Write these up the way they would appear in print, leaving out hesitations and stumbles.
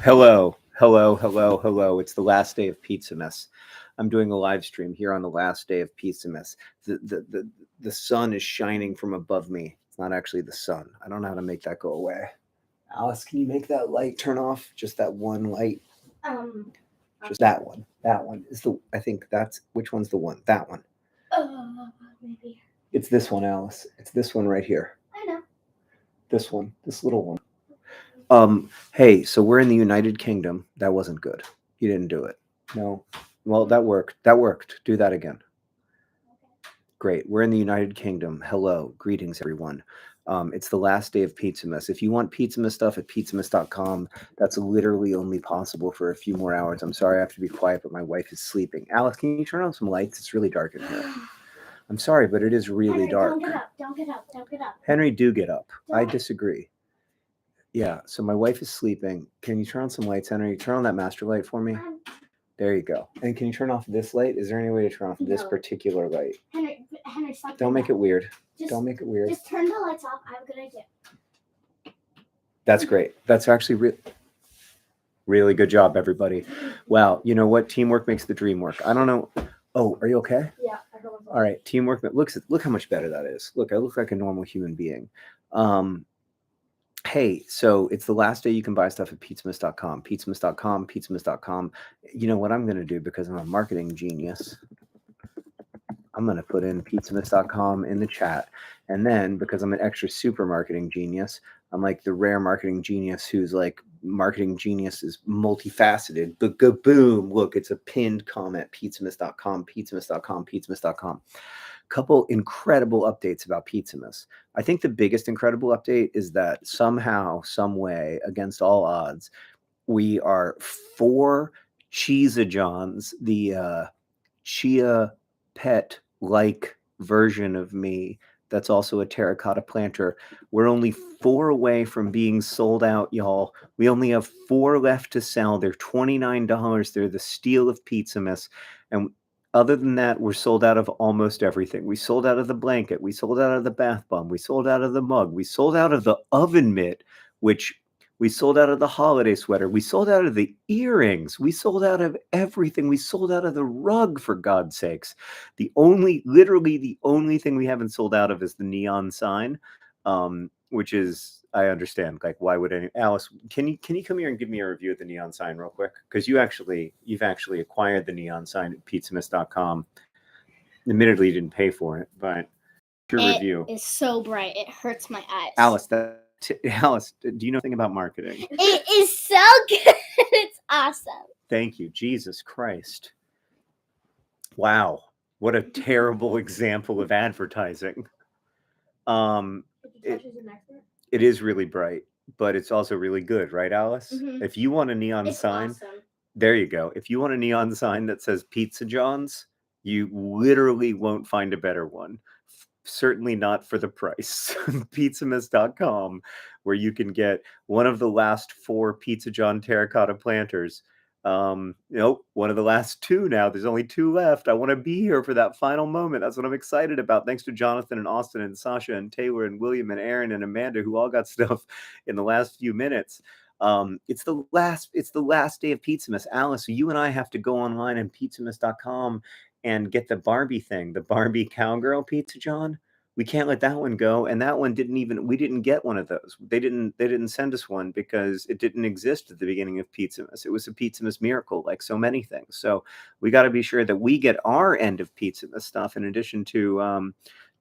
Hello, hello, hello, hello. It's the last day of Pizzamas. I'm doing a live stream here on the last day of Pizzamas. The sun is shining from above me. It's not actually the sun. I don't know how to make that go away. Alice, can you make that light turn off? Just that one light. Just that one. That one is the. I think that's which one's the one. That one. Maybe. It's this one, Alice. It's this one right here. I know. This one. This little one. Hey, so we're in the United Kingdom. That wasn't good. You didn't do it. No. Well, that worked. That worked. Do that again. Great. We're in the United Kingdom. Hello. Greetings, everyone. It's the last day of Pizzamas. If you want Pizzamas stuff at pizzamass.com, that's literally only possible for a few more hours. I'm sorry I have to be quiet, but my wife is sleeping. Alice, can you turn on some lights? It's really dark in here. I'm sorry, but it is really Henry, dark. Don't get up. Don't get up. Don't get up. Henry, do get up. I Don't. disagree. Yeah, so my wife is sleeping. Can you turn on some lights, Henry? Turn on that master light for me. There you go. And can you turn off this light? Is there any way to turn off this No. particular light? Henry, stop. Don't make it weird. Just, Don't make it weird. Just turn the lights off. I have a good idea. That's great. That's actually really good job, everybody. Wow, you know what? Teamwork makes the dream work. I don't know. Oh, are you okay? Yeah. I don't know. All right, teamwork. Look how much better that is. Look, I look like a normal human being. Hey, so it's the last day you can buy stuff at pizzamass.com, pizzamass.com, pizzamass.com. You know what I'm going to do because I'm a marketing genius? I'm going to put in pizzamass.com in the chat. And then because I'm an extra super marketing genius, I'm like the rare marketing genius who's like marketing genius is multifaceted. But boom, look, it's a pinned comment, pizzamass.com, pizzamass.com, pizzamass.com. Couple incredible updates about Pizzamas. I think the biggest incredible update is that somehow, some way, against all odds, we are 4 Cheesa Johns, the chia pet like version of me that's also a terracotta planter. We're only 4 away from being sold out, y'all. We only have 4 left to sell. They're $29. They're the steal of Pizzamas. And other than that, we're sold out of almost everything. We sold out of the blanket. We sold out of the bath bomb. We sold out of the mug. We sold out of the oven mitt, which we sold out of the holiday sweater. We sold out of the earrings. We sold out of everything. We sold out of the rug, for God's sakes. Literally the only thing we haven't sold out of is the neon sign, which is, I understand. Like, why would Alice? Can you come here and give me a review of the neon sign real quick? Because you've actually acquired the neon sign at pizzamass.com. Admittedly, you didn't pay for it, but your review is so bright it hurts my eyes. Alice, Alice, do you know anything about marketing? It is so good. It's awesome. Thank you, Jesus Christ! Wow, what a terrible example of advertising. It is really bright, but it's also really good, right, Alice? Mm-hmm. If you want a neon sign, awesome. There you go. If you want a neon sign that says Pizza John's, you literally won't find a better one. Certainly not for the price. Pizzamass.com, where you can get one of the last 4 Pizza John terracotta planters. Nope, one of the last 2 now. There's only 2 left. I want to be here for that final moment. That's what I'm excited about. Thanks to Jonathan and Austin and Sasha and Taylor and William and Aaron and Amanda, who all got stuff in the last few minutes. It's the last day of Pizzamas. Alice, you and I have to go online and pizzamass.com and get the Barbie thing, the Barbie cowgirl Pizza John. We can't let that one go. And that one we didn't get one of those. They didn't send us one because it didn't exist at the beginning of Pizzamas. It was a Pizzamas miracle, like so many things. So we got to be sure that we get our end of Pizzamas stuff in addition to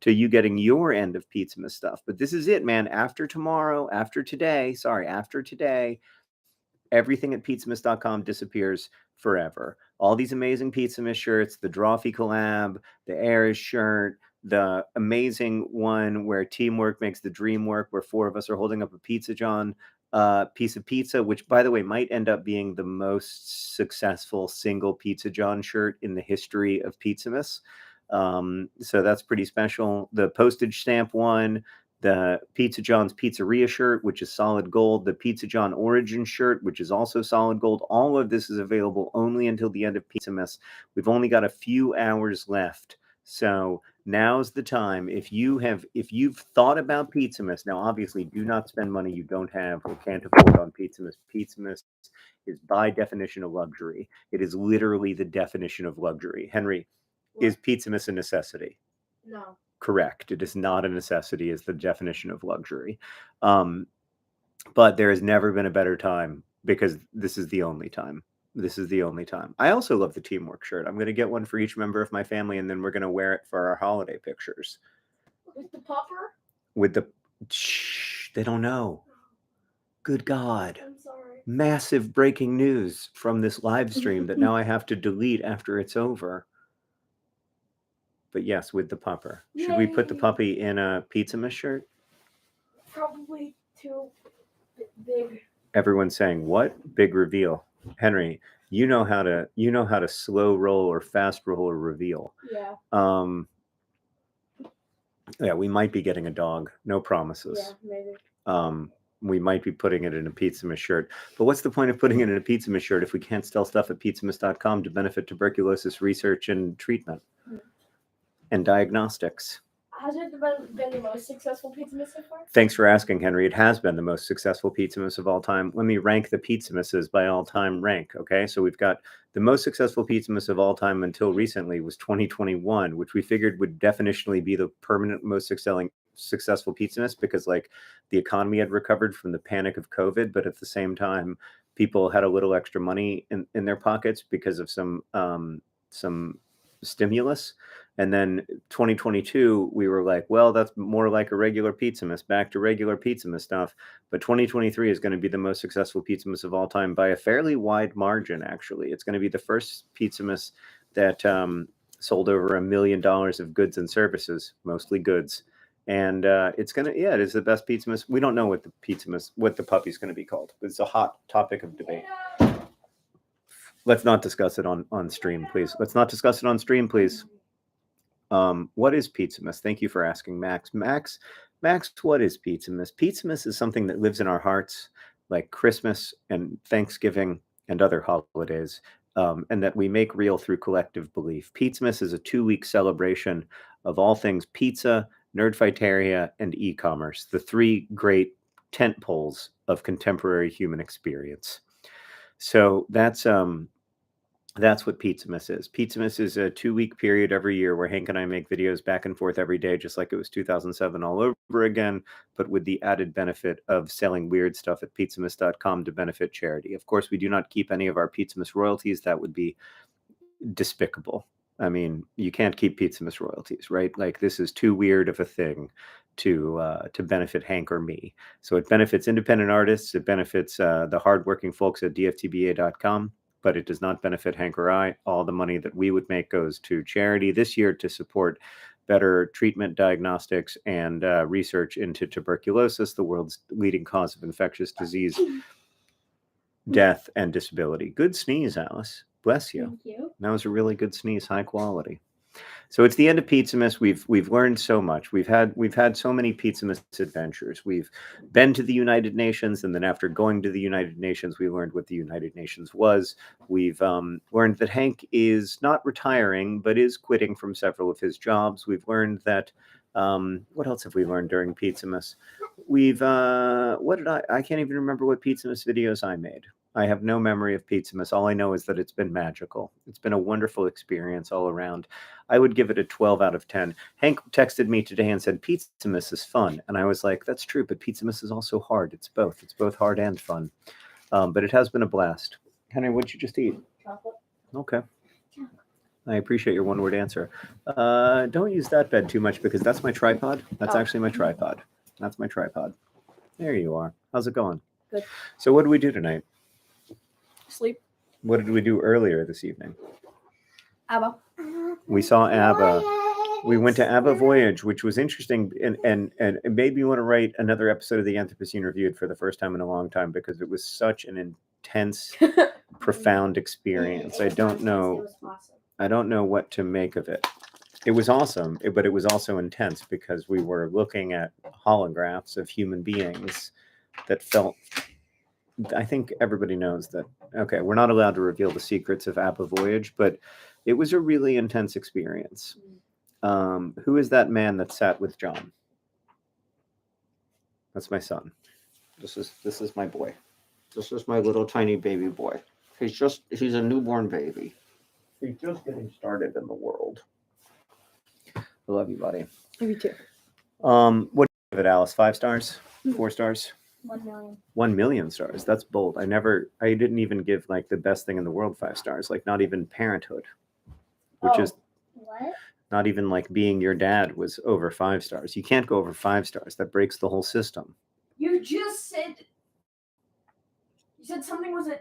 you getting your end of Pizzamas stuff. But this is it, man. After today, everything at pizzamass.com disappears forever. All these amazing Pizzamas shirts, the Drawfee collab, the Airs shirt, the amazing one where teamwork makes the dream work, where 4 of us are holding up a Pizza John piece of pizza, which, by the way, might end up being the most successful single Pizza John shirt in the history of Pizzamas. So that's pretty special. The postage stamp one, the Pizza John's Pizzeria shirt, which is solid gold, the Pizza John Origin shirt, which is also solid gold. All of this is available only until the end of Pizzamas. We've only got a few hours left. So Now's the time. If you've thought about Pizzamas, now obviously do not spend money you don't have or can't afford on Pizzamas. Pizzamas is by definition a luxury. It is literally the definition of luxury. Henry, is Pizzamas a necessity? No. Correct. It is not a necessity, is the definition of luxury. But there has never been a better time because this is the only time. This is the only time. I also love the teamwork shirt. I'm going to get one for each member of my family, and then we're going to wear it for our holiday pictures. With the popper? With the... Shh, they don't know. Good God. I'm sorry. Massive breaking news from this live stream that now I have to delete after it's over. But yes, with the pupper. Should we put the puppy in a Pizzamas shirt? Probably too big. Everyone's saying, what? Big reveal. Henry, you know how to slow roll or fast roll or reveal. Yeah. Yeah, we might be getting a dog. No promises. Yeah, maybe. We might be putting it in a Pizzamas shirt. But what's the point of putting it in a Pizzamas shirt if we can't sell stuff at Pizzamass.com to benefit tuberculosis research and treatment and diagnostics? Has it been the most successful Pizzamass so far? Thanks for asking, Henry. It has been the most successful Pizzamass of all time. Let me rank the Pizzamasses by all-time rank, okay? So we've got the most successful Pizzamass of all time until recently was 2021, which we figured would definitionally be the permanent most successful Pizzamas because, like, the economy had recovered from the panic of COVID, but at the same time, people had a little extra money in their pockets because of some stimulus. And then 2022, we were like, well, that's more like a regular Pizzamas, back to regular Pizzamas stuff. But 2023 is going to be the most successful Pizzamas of all time by a fairly wide margin, actually. It's going to be the first Pizzamas that sold over $1 million of goods and services, mostly goods. And it's going to, yeah, it is the best Pizzamas. We don't know what the puppy's going to be called. It's a hot topic of debate. Let's not discuss it on stream, please. Let's not discuss it on stream, please. What is Pizzamas? Thank you for asking, Max. Max, what is Pizzamas? Pizzamas is something that lives in our hearts, like Christmas and Thanksgiving and other holidays, and that we make real through collective belief. Pizzamas is a 2-week celebration of all things pizza, nerdfighteria, and e-commerce, the 3 great tent poles of contemporary human experience. So that's what Pizzamas is. Pizzamas is a 2-week period every year where Hank and I make videos back and forth every day, just like it was 2007 all over again, but with the added benefit of selling weird stuff at Pizzamass.com to benefit charity. Of course, we do not keep any of our Pizzamas royalties. That would be despicable. I mean, you can't keep Pizzamas royalties, right? Like, this is too weird of a thing to benefit Hank or me. So it benefits independent artists. It benefits the hardworking folks at dftba.com. But it does not benefit Hank or I. All the money that we would make goes to charity this year to support better treatment, diagnostics, and research into tuberculosis, the world's leading cause of infectious disease, death, and disability. Good sneeze, Alice. Bless you. Thank you. That was a really good sneeze, high quality. So it's the end of Pizzamas. We've learned so much. We've had so many Pizzamas adventures. We've been to the United Nations, and then after going to the United Nations, we learned what the United Nations was. We've learned that Hank is not retiring, but is quitting from several of his jobs. We've learned that what else have we learned during Pizzamas? We've I can't even remember what Pizzamas videos I made. I have no memory of Pizzamas. All I know is that it's been magical. It's been a wonderful experience all around. I would give it a 12 out of 10. Hank texted me today and said, Pizzamas is fun. And I was like, that's true, but Pizzamas is also hard. It's both. It's both hard and fun. But it has been a blast. Henry, what'd you just eat? Chocolate. Okay. I appreciate your one-word answer. Don't use that bed too much because that's my tripod. That's actually my tripod. That's my tripod. There you are. How's it going? Good. So what did we do tonight? Sleep. What did we do earlier this evening? ABBA. We saw ABBA. We went to ABBA Voyage, which was interesting, and it made me want to write another episode of the Anthropocene Reviewed for the first time in a long time because it was such an intense, profound experience. I don't know what to make of it. It was awesome, but it was also intense because we were looking at holographs of human beings that felt. I think everybody knows that. Okay, we're not allowed to reveal the secrets of ABBA Voyage, but it was a really intense experience. Who is that man that sat with John? That's my son. This is my boy. This is my little tiny baby boy. He's a newborn baby. He's just getting started in the world. I love you, buddy. Me too. What do you give it, Alice? 5 stars? 4 stars? 1 million. 1 million stars. That's bold. I didn't even give like the best thing in the world 5 stars. Like not even Parenthood, which is What? not even like Being Your Dad was over 5 stars. You can't go over 5 stars. That breaks the whole system. You just said. You said something was a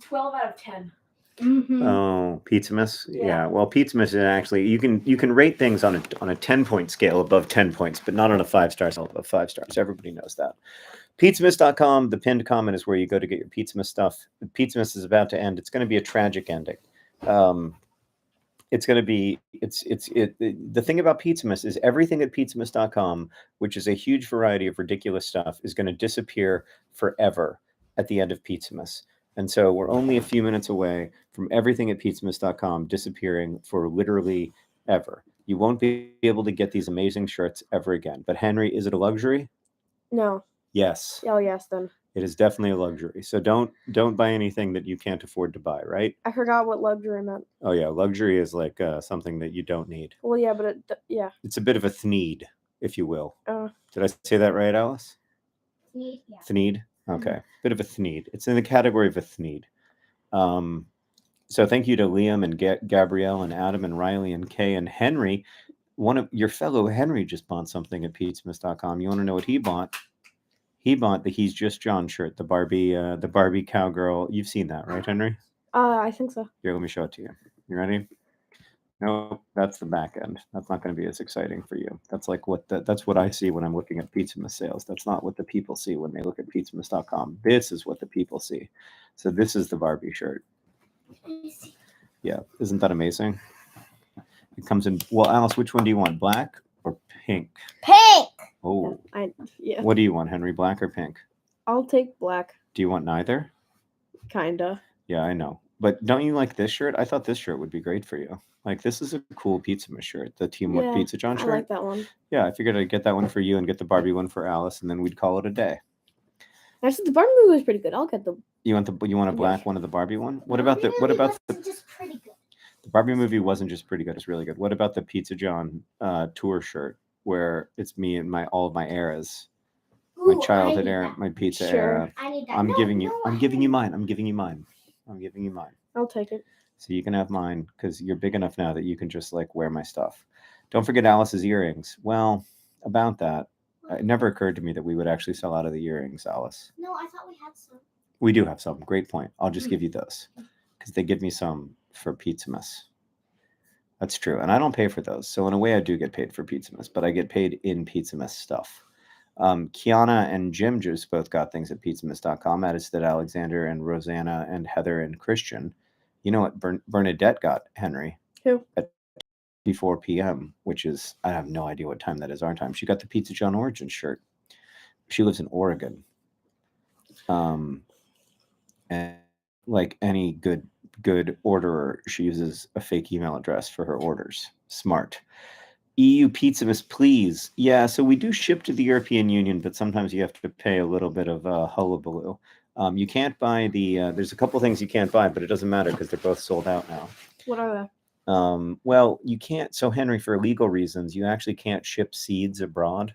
12 out of 10. Mm-hmm. Oh, Pizzamas. Yeah. Yeah. Well, Pizzamas is actually you can rate things on a 10-point scale above 10 points, but not on a 5-star scale above 5 stars. Everybody knows that. Pizzamass.com, the pinned comment is where you go to get your Pizzamas stuff. Pizzamas is about to end. It's going to be a tragic ending. It's going to be the thing about Pizzamas is everything at Pizzamass.com, which is a huge variety of ridiculous stuff, is going to disappear forever at the end of Pizzamas. And so we're only a few minutes away from everything at Pizzamass.com disappearing for literally ever. You won't be able to get these amazing shirts ever again. But Henry, is it a luxury? No. Yes. Oh, yes, then. It is definitely a luxury. So don't buy anything that you can't afford to buy, right? I forgot what luxury meant. Oh yeah, luxury is like something that you don't need. Well, yeah, but yeah. It's a bit of a thneed, if you will. Did I say that right, Alice? Thneed, yeah. Thneed? Okay. Bit of a thneed. It's in the category of a thneed. So thank you to Liam and Gabrielle and Adam and Riley and Kay and Henry. One of your fellow Henry just bought something at Pizzamass.com. You want to know what he bought? He bought the He's Just John shirt, the Barbie cowgirl. You've seen that, right, Henry? I think so. Here, let me show it to you. You ready? No, that's the back end. That's not going to be as exciting for you. That's like that's what I see when I'm looking at Pizzamass sales. That's not what the people see when they look at Pizzamass.com. This is what the people see. So this is the Barbie shirt. Yeah, isn't that amazing? It comes in. Well, Alice, which one do you want, black or pink? Pink. Oh, yeah. What do you want, Henry? Black or pink? I'll take black. Do you want neither? Kinda. Yeah, I know. But don't you like this shirt? I thought this shirt would be great for you. Like, this is a cool Pizzamas shirt, the Teamwork Pizza John shirt. I like that one. Yeah, I figured I'd get that one for you and get the Barbie one for Alice, and then we'd call it a day. Actually, the Barbie movie was pretty good. I'll get the. You want a black one of the Barbie one? What about the just pretty good. The Barbie movie wasn't just pretty good; it's really good. What about the Pizza John tour shirt, where it's me and all of my eras, my childhood era, my pizza era? I need that. I'm giving you mine. I'm giving you mine. I'll take it. So you can have mine because you're big enough now that you can just like wear my stuff. Don't forget Alice's earrings. Well, about that, it never occurred to me that we would actually sell out of the earrings, Alice. No, I thought we had some. We do have some. Great point. I'll just give you those because they give me some for Pizzamas. That's true. And I don't pay for those. So in a way, I do get paid for Pizzamas, but I get paid in Pizzamas stuff. Kiana and Jim just both got things at Pizzamass.com. As did Alexander and Rosanna and Heather and Christian. You know what Bernadette got, Henry? Who? At 4 p.m., which is, I have no idea what time that is our time. She got the Pizza John Origin shirt. She lives in Oregon. And like any good orderer, she uses a fake email address for her orders. Smart. EU Pizzamas, please. Yeah, so we do ship to the European Union, but sometimes you have to pay a little bit of hullabaloo. You can't buy there's a couple things you can't buy, but it doesn't matter because they're both sold out now. What are they? Well, you can't. So Henry, for legal reasons, you actually can't ship seeds abroad.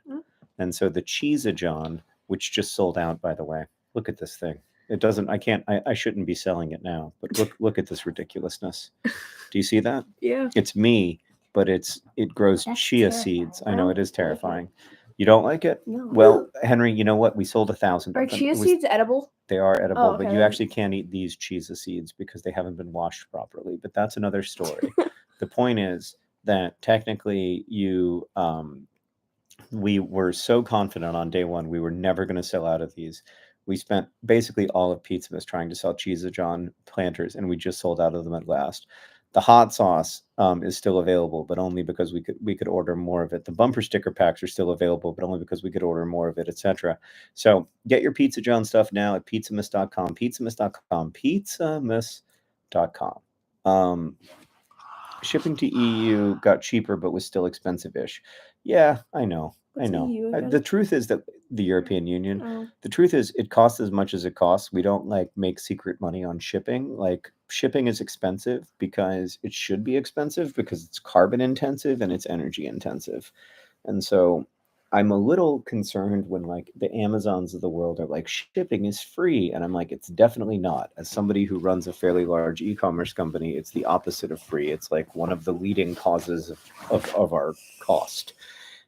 And so the Cheesa John, which just sold out, by the way. Look at this thing. It doesn't, I shouldn't be selling it now, but look at this ridiculousness. Do you see that? Yeah. It's me, but it grows chia seeds. I know it is terrifying. You don't like it? No. Well, Henry, you know what? We sold 1,000 Are of them. chia seeds edible? They are edible, Oh, okay. but you actually can't eat these chia seeds because they haven't been washed properly. But that's another story. The point is that technically we were so confident on day one we were never going to sell out of these. We spent basically all of Pizzamas trying to sell Cheesa John planters, and we just sold out of them at last. The hot sauce is still available, but only because we could order more of it. The bumper sticker packs are still available, but only because we could order more of it, etc. So get your Pizza John stuff now at Pizzamass.com, Pizzamass.com, Pizzamass.com. shipping to EU got cheaper, but was still expensive-ish. Yeah, I know. I What's know. EU again? The truth is that the European Union, Oh. the truth is it costs as much as it costs. We don't like make secret money on shipping. Like shipping is expensive because it should be expensive because it's carbon intensive and it's energy intensive. And so I'm a little concerned when like the Amazons of the world are like shipping is free, and I'm like it's definitely not. As somebody who runs a fairly large e-commerce company, it's the opposite of free. It's like one of the leading causes of our cost,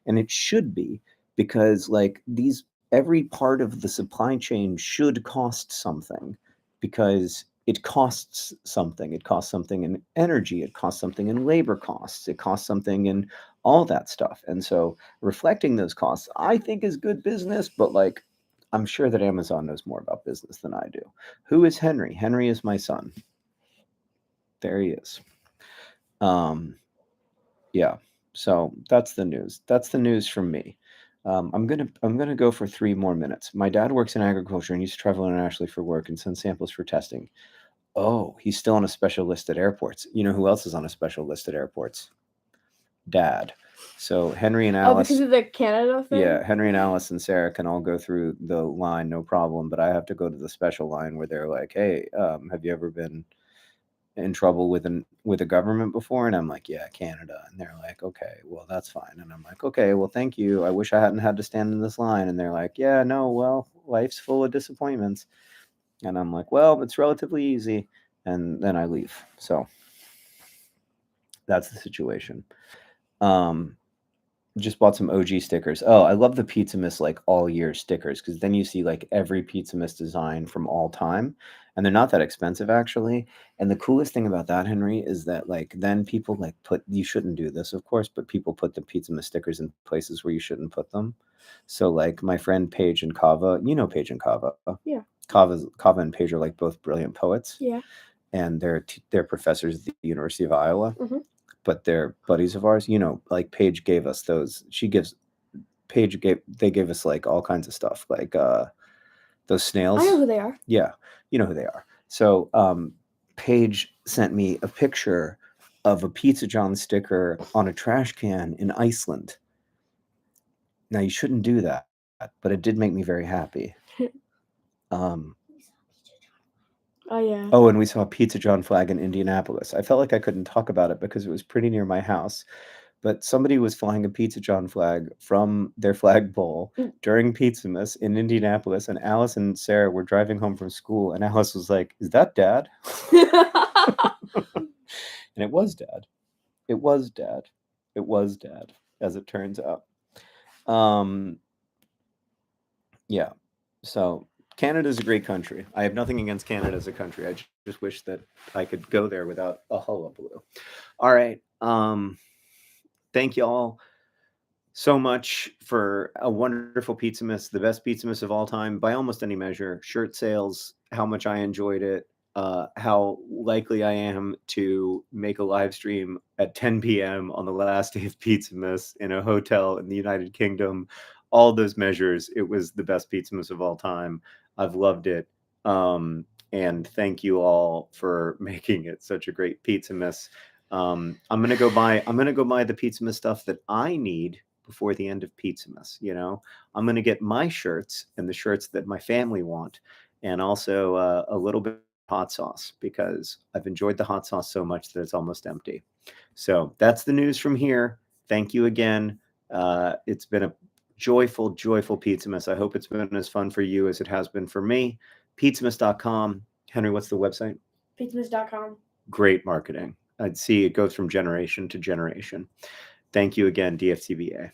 and it should be, because like these every part of the supply chain should cost something, because it costs something. It costs something in energy, it costs something in labor costs, it costs something in all that stuff. And so reflecting those costs, I think, is good business, but like I'm sure that Amazon knows more about business than I do. Who is Henry? Henry is my son. There he is. Yeah. So that's the news. That's the news from me. I'm gonna go for 3 more minutes. My dad works in agriculture and used to travel internationally for work and send samples for testing. Oh, he's still on a special list at airports. You know who else is on a special list at airports? Dad. So Henry and Oh, Alice. because of the Canada thing? Yeah, Henry and Alice and Sarah can all go through the line, no problem. But I have to go to the special line where they're like, "Hey, have you ever been in trouble with a government before?" And I'm like, "Yeah, Canada." And they're like, "Okay, well, that's fine." And I'm like, "Okay, well, thank you. I wish I hadn't had to stand in this line." And they're like, "Yeah, no, well, life's full of disappointments." And I'm like, "Well, it's relatively easy." And then I leave. So that's the situation. Just bought some OG stickers. Oh, I love the Pizzamas like all year stickers, because then you see like every Pizzamas design from all time, and they're not that expensive actually. And the coolest thing about that, Henry, is that like then people like you shouldn't do this, of course, but people put the Pizzamas stickers in places where you shouldn't put them. So like my friend Paige and Kava, you know Paige and Kava. Yeah. Kava and Paige are like both brilliant poets. Yeah. And they're professors at the University of Iowa. Mm-hmm. But they're buddies of ours. You know, like Paige gave us those. They gave us like all kinds of stuff, like those snails. I know who they are. Yeah, you know who they are. So Paige sent me a picture of a Pizza John sticker on a trash can in Iceland. Now you shouldn't do that, but it did make me very happy. Oh yeah. Oh, and we saw a Pizza John flag in Indianapolis. I felt like I couldn't talk about it because it was pretty near my house. But somebody was flying a Pizza John flag from their flagpole during Pizzamas in Indianapolis, and Alice and Sarah were driving home from school, and Alice was like, "Is that Dad?" And it was Dad. It was Dad. It was Dad, as it turns out. Yeah. So Canada's a great country. I have nothing against Canada as a country. I just wish that I could go there without a hullabaloo. All right. Thank you all so much for a wonderful Pizzamas, the best Pizzamas of all time by almost any measure. Shirt sales, how much I enjoyed it, how likely I am to make a live stream at 10 p.m. on the last day of Pizzamas in a hotel in the United Kingdom. All those measures, it was the best Pizzamas of all time. I've loved it. And thank you all for making it such a great Pizzamas. I'm gonna go buy the Pizzamas stuff that I need before the end of Pizzamas. You know, I'm gonna get my shirts and the shirts that my family want, and also a little bit of hot sauce, because I've enjoyed the hot sauce so much that it's almost empty. So that's the news from here. Thank you again. It's been a joyful Pizzamas. I hope it's been as fun for you as it has been for me. Pizzamass.com. Henry, what's the website? Pizzamass.com. Great marketing. I'd see it goes from generation to generation. Thank you again, DFCBA.